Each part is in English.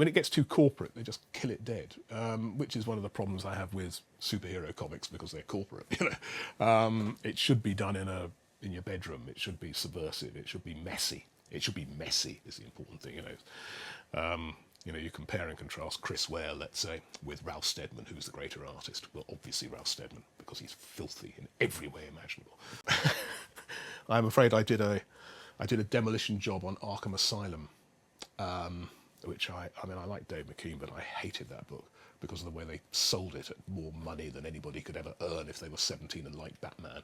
when it gets too corporate, they just kill it dead, which is one of the problems I have with superhero comics because they're corporate. It should be done in your bedroom. It should be subversive. It should be messy. It should be messy is the important thing. You compare and contrast Chris Ware, let's say, with Ralph Steadman, who's the greater artist. Well, obviously Ralph Steadman, because he's filthy in every way imaginable. I'm afraid I did a demolition job on Arkham Asylum, which I like Dave McKean, but I hated that book because of the way they sold it at more money than anybody could ever earn if they were 17 and liked Batman.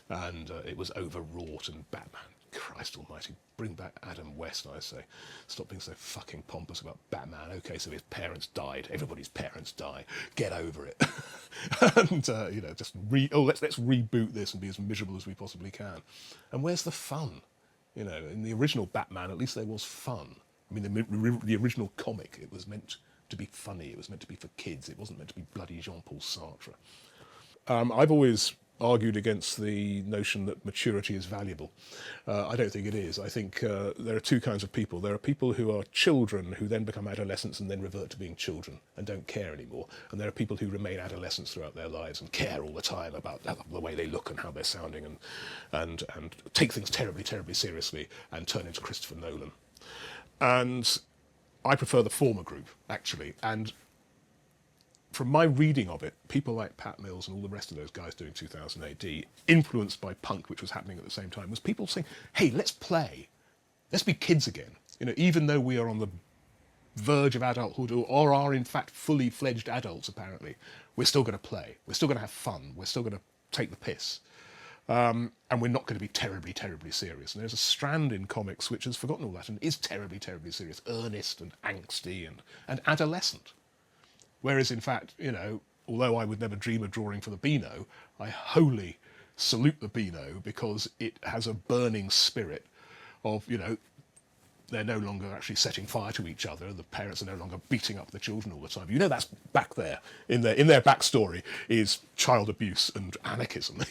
And it was overwrought, and Batman, Christ almighty, bring back Adam West, I say. Stop being so fucking pompous about Batman. Okay, so his parents died. Everybody's parents die. Get over it. And, let's reboot this and be as miserable as we possibly can. And where's the fun? In the original Batman, at least there was fun. I mean, the original comic, it was meant to be funny. It was meant to be for kids. It wasn't meant to be bloody Jean-Paul Sartre. I've always argued against the notion that maturity is valuable. I don't think it is. I think there are two kinds of people. There are people who are children who then become adolescents and then revert to being children and don't care anymore. And there are people who remain adolescents throughout their lives and care all the time about the way they look and how they're sounding and take things terribly, terribly seriously and turn into Christopher Nolan. And I prefer the former group, actually. And from my reading of it, people like Pat Mills and all the rest of those guys doing 2000 AD, influenced by punk, which was happening at the same time, was people saying, hey, let's play. Let's be kids again. Even though we are on the verge of adulthood or are in fact fully fledged adults, apparently, we're still going to play. We're still going to have fun. We're still going to take the piss. And we're not going to be terribly, terribly serious. And there's a strand in comics which has forgotten all that and is terribly, terribly serious, earnest and angsty and adolescent. Whereas, in fact, although I would never dream of drawing for the Beano, I wholly salute the Beano because it has a burning spirit of, they're no longer actually setting fire to each other. The parents are no longer beating up the children all the time. That's back there in their backstory is child abuse and anarchism.